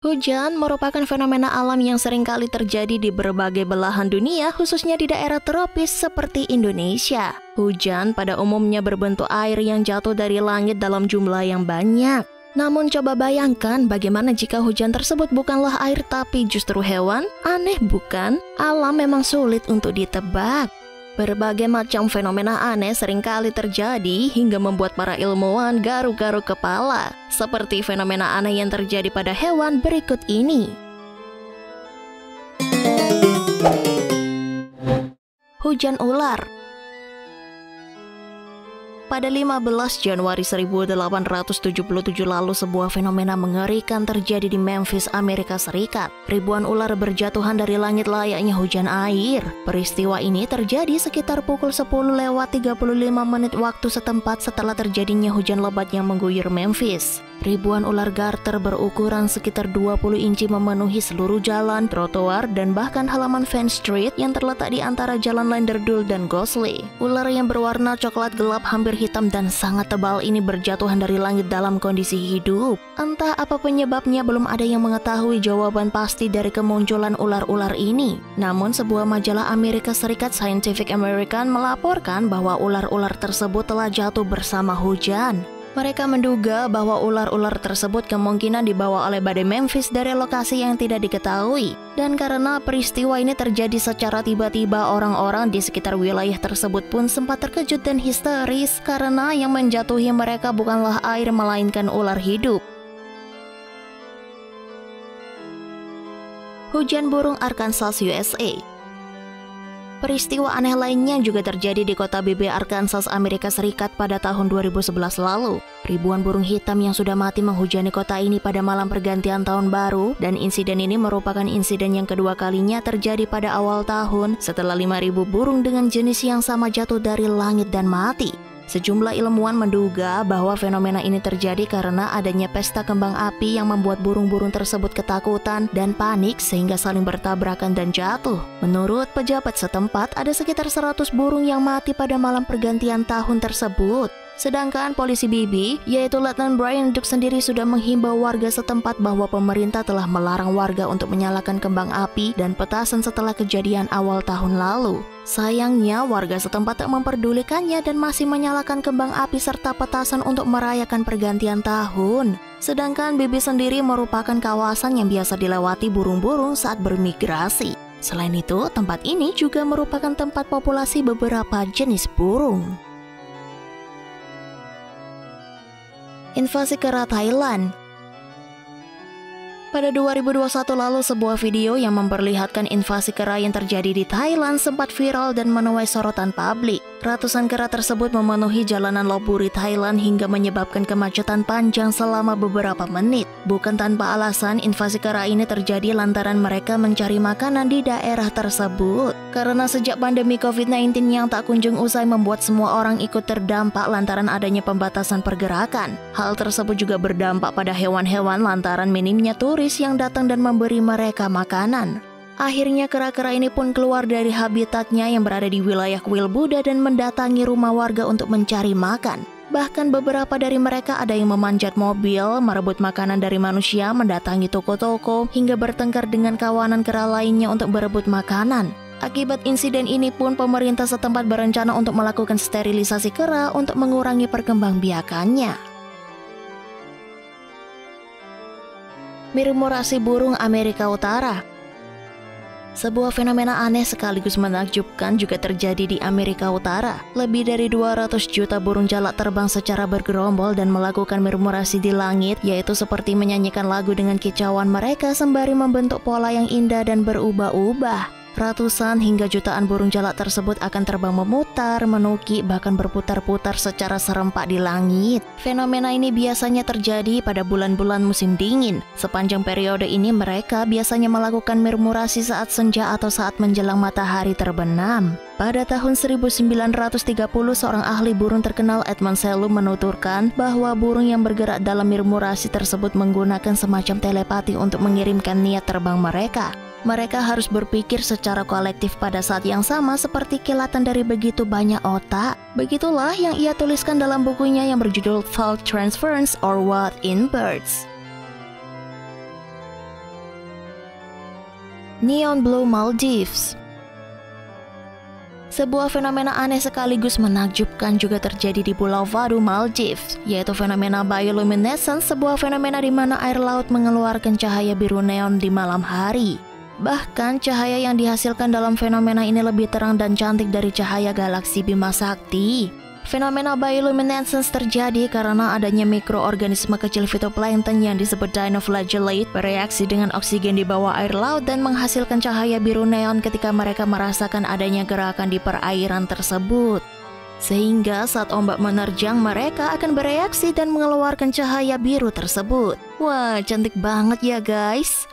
Hujan merupakan fenomena alam yang sering kali terjadi di berbagai belahan dunia, khususnya di daerah tropis seperti Indonesia. Hujan pada umumnya berbentuk air yang jatuh dari langit dalam jumlah yang banyak. Namun coba bayangkan bagaimana jika hujan tersebut bukanlah air tapi justru hewan? Aneh bukan? Alam memang sulit untuk ditebak. Berbagai macam fenomena aneh seringkali terjadi hingga membuat para ilmuwan garuk-garuk kepala, seperti fenomena aneh yang terjadi pada hewan berikut ini. Hujan ular. Pada 15 Januari 1877 lalu sebuah fenomena mengerikan terjadi di Memphis, Amerika Serikat. Ribuan ular berjatuhan dari langit layaknya hujan air. Peristiwa ini terjadi sekitar pukul 10:35 waktu setempat setelah terjadinya hujan lebat yang mengguyur Memphis. Ribuan ular garter berukuran sekitar 20 inci memenuhi seluruh jalan, trotoar, dan bahkan halaman Fenn Street yang terletak di antara jalan Landerdul dan Gosley. Ular yang berwarna coklat gelap hampir hitam dan sangat tebal ini berjatuhan dari langit dalam kondisi hidup. Entah apa penyebabnya, belum ada yang mengetahui jawaban pasti dari kemunculan ular-ular ini. Namun sebuah majalah Amerika Serikat Scientific American melaporkan bahwa ular-ular tersebut telah jatuh bersama hujan. Mereka menduga bahwa ular-ular tersebut kemungkinan dibawa oleh badai Memphis dari lokasi yang tidak diketahui. Dan karena peristiwa ini terjadi secara tiba-tiba, orang-orang di sekitar wilayah tersebut pun sempat terkejut dan histeris karena yang menjatuhi mereka bukanlah air melainkan ular hidup. Hujan burung Arkansas, USA. Peristiwa aneh lainnya juga terjadi di kota Bebe, Arkansas, Amerika Serikat pada tahun 2011 lalu. Ribuan burung hitam yang sudah mati menghujani kota ini pada malam pergantian tahun baru, dan insiden ini merupakan insiden yang kedua kalinya terjadi pada awal tahun setelah 5.000 burung dengan jenis yang sama jatuh dari langit dan mati. Sejumlah ilmuwan menduga bahwa fenomena ini terjadi karena adanya pesta kembang api yang membuat burung-burung tersebut ketakutan dan panik sehingga saling bertabrakan dan jatuh. Menurut pejabat setempat, ada sekitar 100 burung yang mati pada malam pergantian tahun tersebut. Sedangkan polisi Bibi, yaitu Letnan Brian Duke sendiri sudah menghimbau warga setempat bahwa pemerintah telah melarang warga untuk menyalakan kembang api dan petasan setelah kejadian awal tahun lalu. Sayangnya, warga setempat tak memperdulikannya dan masih menyalakan kembang api serta petasan untuk merayakan pergantian tahun. Sedangkan Bibi sendiri merupakan kawasan yang biasa dilewati burung-burung saat bermigrasi. Selain itu, tempat ini juga merupakan tempat populasi beberapa jenis burung. Invasi kera Thailand. Pada 2021 lalu, sebuah video yang memperlihatkan invasi kera yang terjadi di Thailand sempat viral dan menuai sorotan publik. Ratusan kera tersebut memenuhi jalanan Lopburi, Thailand hingga menyebabkan kemacetan panjang selama beberapa menit. Bukan tanpa alasan, invasi kera ini terjadi lantaran mereka mencari makanan di daerah tersebut. Karena sejak pandemi COVID-19 yang tak kunjung usai membuat semua orang ikut terdampak lantaran adanya pembatasan pergerakan. Hal tersebut juga berdampak pada hewan-hewan lantaran minimnya turis yang datang dan memberi mereka makanan. Akhirnya kera-kera ini pun keluar dari habitatnya yang berada di wilayah kuil Buddha dan mendatangi rumah warga untuk mencari makan. Bahkan beberapa dari mereka ada yang memanjat mobil, merebut makanan dari manusia, mendatangi toko-toko, hingga bertengkar dengan kawanan kera lainnya untuk berebut makanan. Akibat insiden ini pun pemerintah setempat berencana untuk melakukan sterilisasi kera untuk mengurangi perkembangbiakannya. Migrasi burung Amerika Utara. Sebuah fenomena aneh sekaligus menakjubkan juga terjadi di Amerika Utara. Lebih dari 200 juta burung jalak terbang secara bergerombol dan melakukan migrasi di langit, yaitu seperti menyanyikan lagu dengan kicauan mereka sembari membentuk pola yang indah dan berubah-ubah. Ratusan hingga jutaan burung jalak tersebut akan terbang memutar, menukik, bahkan berputar-putar secara serempak di langit. Fenomena ini biasanya terjadi pada bulan-bulan musim dingin. Sepanjang periode ini mereka biasanya melakukan migrasi saat senja atau saat menjelang matahari terbenam. Pada tahun 1930, seorang ahli burung terkenal Edmund Selum menuturkan bahwa burung yang bergerak dalam migrasi tersebut menggunakan semacam telepati untuk mengirimkan niat terbang mereka. Mereka harus berpikir secara kolektif pada saat yang sama seperti kilatan dari begitu banyak otak. Begitulah yang ia tuliskan dalam bukunya yang berjudul Thought Transference or What in Birds. Neon Blue Maldives. Sebuah fenomena aneh sekaligus menakjubkan juga terjadi di Pulau Vadu, Maldives, yaitu fenomena bioluminescence, sebuah fenomena di mana air laut mengeluarkan cahaya biru neon di malam hari. Bahkan cahaya yang dihasilkan dalam fenomena ini lebih terang dan cantik dari cahaya galaksi Bima Sakti. Fenomena bioluminescence terjadi karena adanya mikroorganisme kecil fitoplankton yang disebut dinoflagellate bereaksi dengan oksigen di bawah air laut dan menghasilkan cahaya biru neon ketika mereka merasakan adanya gerakan di perairan tersebut. Sehingga saat ombak menerjang, mereka akan bereaksi dan mengeluarkan cahaya biru tersebut. Wah, cantik banget ya guys.